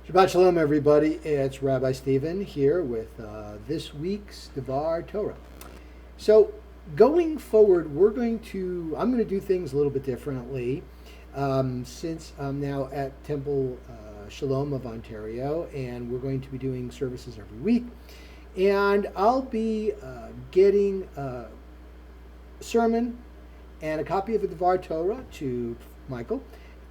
Shabbat Shalom, everybody. It's Rabbi Stephen here with this week's Devar Torah. So, going forward, I'm going to do things a little bit differently since I'm now at Temple Shalom of Ontario, and we're going to be doing services every week. And I'll be getting a sermon and a copy of the Devar Torah to Michael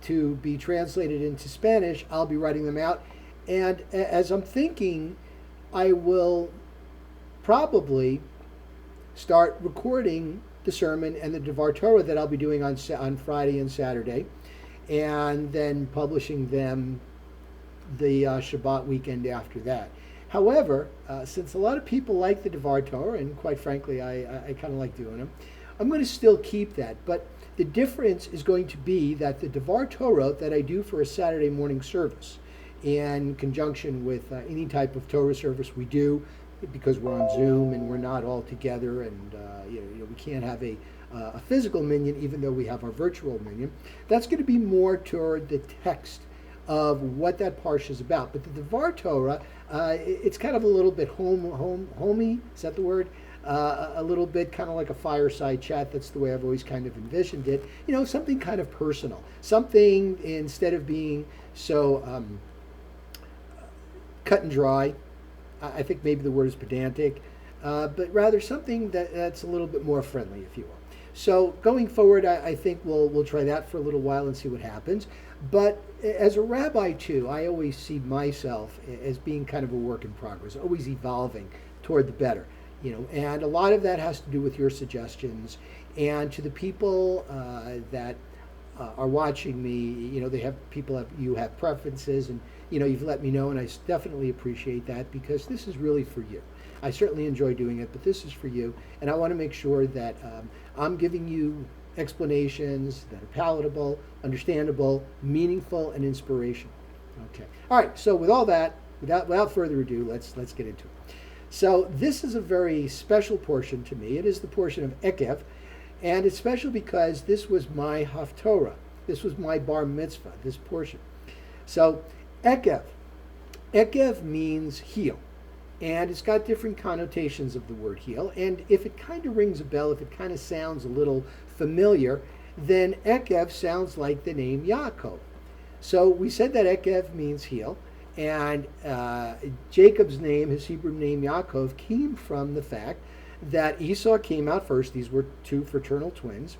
to be translated into Spanish. I'll be writing them out. And as I'm thinking, I will probably start recording the sermon and the Devar Torah that I'll be doing on Friday and Saturday, and then publishing them the Shabbat weekend after that. However, since a lot of people like the Devar Torah, and quite frankly, I kind of like doing them, I'm going to still keep that. But the difference is going to be that the Devar Torah that I do for a Saturday morning service, in conjunction with any type of Torah service we do, because we're on Zoom and we're not all together, and we can't have a physical minyan, even though we have our virtual minyan. That's going to be more toward the text of what that parsha is about. But the Devar Torah, it's kind of a little bit homey. Is that the word? A little bit kind of like a fireside chat. That's the way I've always kind of envisioned it. Something kind of personal. Something, instead of being so cut and dry, I think maybe the word is pedantic, but rather something that's a little bit more friendly, if you will. So going forward, I think we'll try that for a little while and see what happens. But as a rabbi too, I always see myself as being kind of a work in progress, always evolving toward the better. And a lot of that has to do with your suggestions. And to the people that are watching me, you have preferences, and you've let me know, and I definitely appreciate that, because this is really for you. I certainly enjoy doing it, but this is for you, and I want to make sure that I'm giving you explanations that are palatable, understandable, meaningful, and inspirational. Okay. All right. So with all that, without further ado, let's get into it. So this is a very special portion to me. It is the portion of Ekev, and it's special because this was my Haftorah. This was my bar mitzvah, this portion. So Ekev. Ekev means heel. And it's got different connotations of the word heel. And if it kind of rings a bell, if it kind of sounds a little familiar, then Ekev sounds like the name Yaakov. So we said that Ekev means heel. And Jacob's name, his Hebrew name Yaakov, came from the fact that Esau came out first. These were two fraternal twins.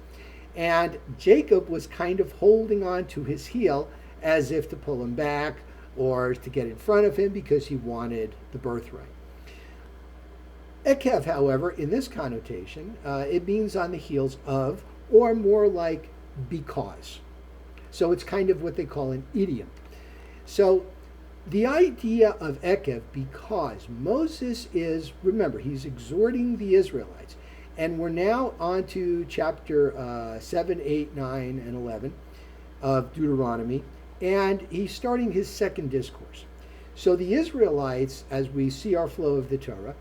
And Jacob was kind of holding on to his heel as if to pull him back or to get in front of him because he wanted the birthright. Ekev, however, in this connotation, it means on the heels of, or more like because. So it's kind of what they call an idiom. So the idea of Ekev, because Moses is, remember, he's exhorting the Israelites. And we're now on to chapter 7, 8, 9, and 11 of Deuteronomy. And he's starting his second discourse. So the Israelites, as we see our flow of the Torah,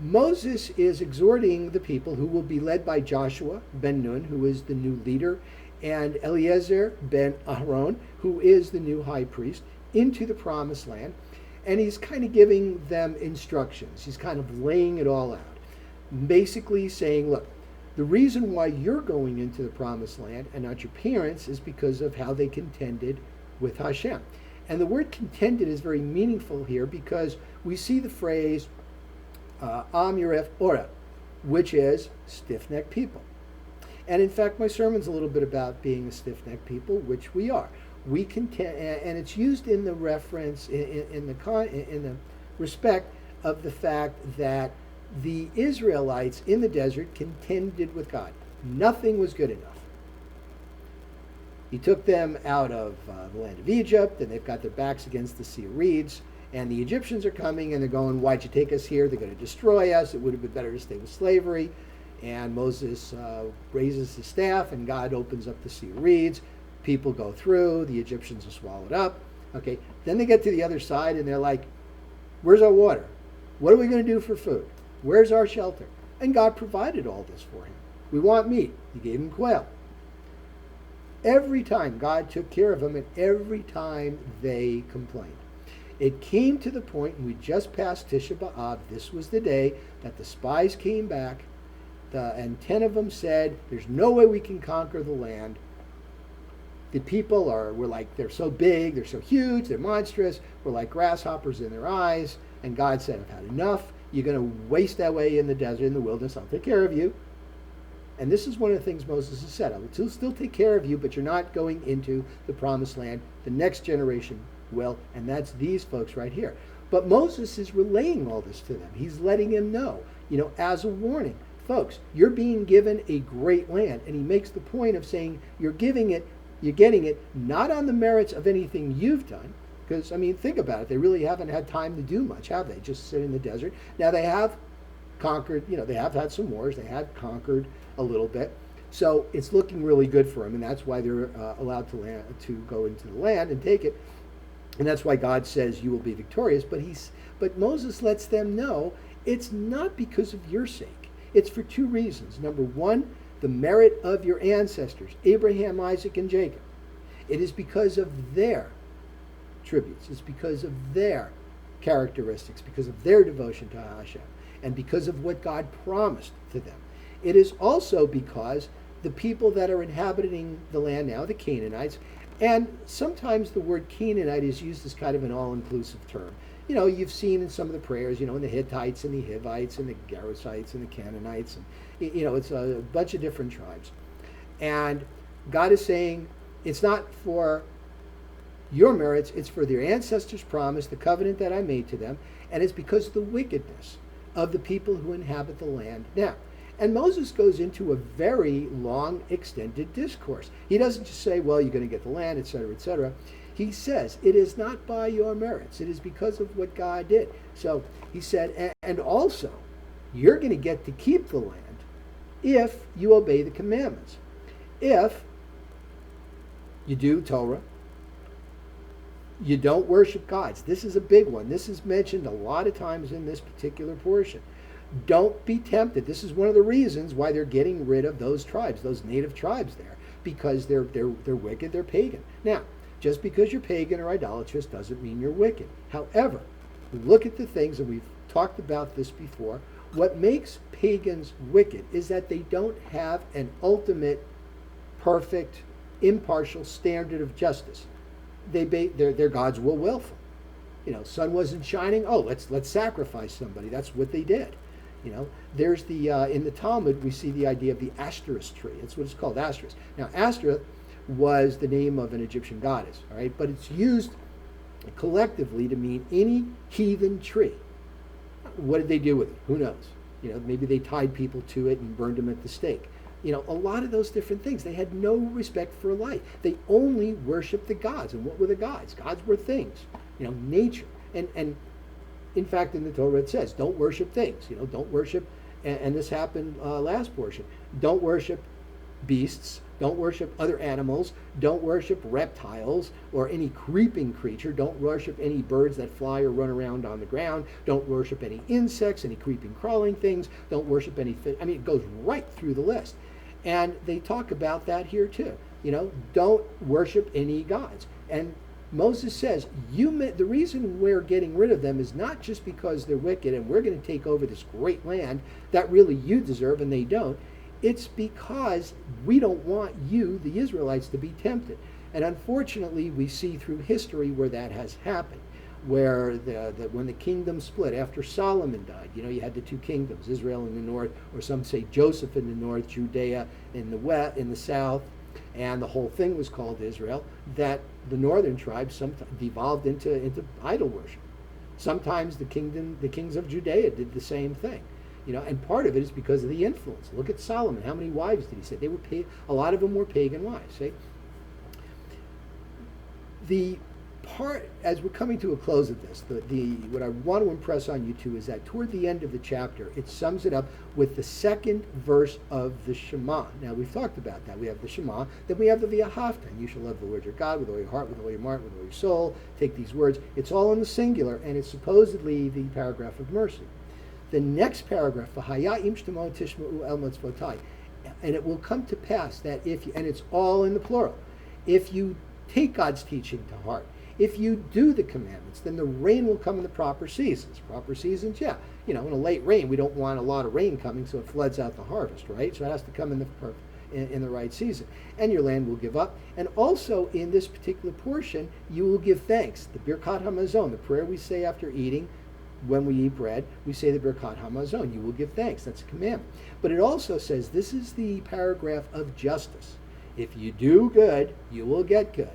Moses is exhorting the people, who will be led by Joshua ben Nun, who is the new leader, and Eliezer ben Aaron, who is the new high priest, into the promised land. And he's kind of giving them instructions. He's kind of laying it all out. Basically saying, look, the reason why you're going into the promised land and not your parents is because of how they contended with Hashem. And the word contended is very meaningful here, because we see the phrase Am Yaref Ora, which is stiff-necked people. And in fact, my sermon's a little bit about being a stiff-necked people, which we are. We contend, and it's used in the reference, in the respect of the fact that the Israelites in the desert contended with God. Nothing was good enough. He took them out of the land of Egypt, and they've got their backs against the sea of reeds, and the Egyptians are coming, and they're going, why'd you take us here? They're going to destroy us. It would have been better to stay with slavery. And Moses raises his staff, and God opens up the sea of reeds. People go through. The Egyptians are swallowed up. Okay. Then they get to the other side, and they're like, where's our water? What are we going to do for food? Where's our shelter? And God provided all this for him. We want meat. He gave him quail. Every time God took care of them, and every time they complained. It came to the point, and we just passed Tisha B'Av. This was the day that the spies came back, and 10 of them said, there's no way we can conquer the land. The people were like, they're so big, they're so huge, they're monstrous, we're like grasshoppers in their eyes. And God said, I've had enough. You're going to waste away in the desert, in the wilderness. I'll take care of you. And this is one of the things Moses has said. I will still take care of you, but you're not going into the promised land. The next generation will, and that's these folks right here. But Moses is relaying all this to them. He's letting them know, as a warning. Folks, you're being given a great land. And he makes the point of saying you're getting it not on the merits of anything you've done. Because, think about it. They really haven't had time to do much, have they? Just sit in the desert. Now, they have conquered, they have had some wars. They have conquered a little bit. So it's looking really good for them. And that's why they're allowed to go into the land and take it. And that's why God says you will be victorious. But Moses lets them know it's not because of your sake. It's for two reasons. Number one, the merit of your ancestors, Abraham, Isaac, and Jacob. It is because of their tributes. It's because of their characteristics, because of their devotion to Hashem, and because of what God promised to them. It is also because the people that are inhabiting the land now, the Canaanites, and sometimes the word Canaanite is used as kind of an all-inclusive term. You've seen in some of the prayers, in the Hittites and the Hivites and the Gerasites and the Canaanites, and it's a bunch of different tribes. And God is saying it's not for your merits, it's for their ancestors' promise, the covenant that I made to them, and it's because of the wickedness of the people who inhabit the land now. And Moses goes into a very long, extended discourse. He doesn't just say, well, you're going to get the land, etc., etc. He says, it is not by your merits. It is because of what God did. So he said, and also, you're going to get to keep the land if you obey the commandments. If you do Torah, you don't worship gods. This is a big one. This is mentioned a lot of times in this particular portion. Don't be tempted. This is one of the reasons why they're getting rid of those tribes, those native tribes there, because they're wicked, they're pagan. Now, just because you're pagan or idolatrous doesn't mean you're wicked. However, look at the things, and we've talked about this before, what makes pagans wicked is that they don't have an ultimate, perfect, impartial standard of justice. Their gods were willful. Sun wasn't shining. Oh, let's sacrifice somebody. That's what they did. There's in the Talmud we see the idea of the Asterisk Tree. That's what it's called, Asterisk. Now, Asterisk was the name of an Egyptian goddess, all right? But it's used collectively to mean any heathen tree. What did they do with it? Who knows? Maybe they tied people to it and burned them at the stake. A lot of those different things. They had no respect for life. They only worshiped the gods. And what were the gods? Gods were things, nature. And in fact, in the Torah it says, don't worship things. Don't worship, and this happened last portion, don't worship beasts, don't worship other animals, don't worship reptiles or any creeping creature, don't worship any birds that fly or run around on the ground, don't worship any insects, any creeping, crawling things, don't worship any fish. It goes right through the list. And they talk about that here too. Don't worship any gods. And Moses says, the reason we're getting rid of them is not just because they're wicked and we're going to take over this great land that really you deserve and they don't. It's because we don't want you, the Israelites, to be tempted. And unfortunately, we see through history where that has happened, where when the kingdom split after Solomon died, you had the two kingdoms, Israel in the north, or some say Joseph in the north, Judea in the west, in the south, and the whole thing was called Israel, that the northern tribes sometimes devolved into idol worship. Sometimes the kings of Judea did the same thing. And part of it is because of the influence. Look at Solomon. How many wives did he say? A lot of them were pagan wives. See? The part, as we're coming to a close of this, what I want to impress on you too is that toward the end of the chapter, it sums it up with the second verse of the Shema. Now, we've talked about that. We have the Shema, then we have the V'ahavta, and you shall love the Lord your God with all your heart, with all your might, with all your soul. Take these words. It's all in the singular, and it's supposedly the paragraph of mercy. The next paragraph, V'haya im shtemo tishma'u el mitzvotai, and it will come to pass that and it's all in the plural, if you take God's teaching to heart, if you do the commandments, then the rain will come in the proper seasons. Proper seasons, yeah. In a late rain, we don't want a lot of rain coming so it floods out the harvest, right? So it has to come in the right season. And your land will give up. And also in this particular portion, you will give thanks. The Birkat HaMazon, the prayer we say after eating, when we eat bread, we say the Birkat HaMazon. You will give thanks. That's a commandment. But it also says, this is the paragraph of justice. If you do good, you will get good.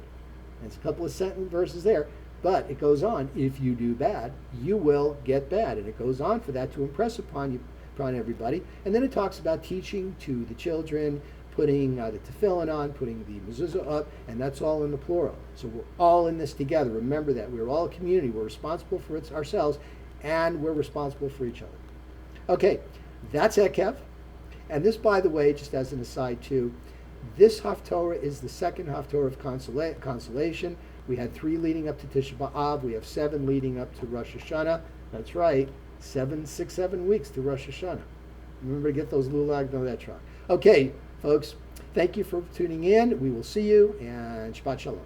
There's a couple of verses there, but it goes on. If you do bad, you will get bad. And it goes on for that to impress upon everybody. And then it talks about teaching to the children, putting the tefillin on, putting the mezuzah up, and that's all in the plural. So we're all in this together. Remember that. We're all a community. We're responsible for ourselves, and we're responsible for each other. Okay, that's Ekev. And this, by the way, just as an aside too, this Haftorah is the second Haftorah of consolation. We had 3 leading up to Tisha B'Av. We have 7 leading up to Rosh Hashanah. That's right, 7 weeks to Rosh Hashanah. Remember to get those lulag, no that truck. Okay, folks, thank you for tuning in. We will see you, and Shabbat Shalom.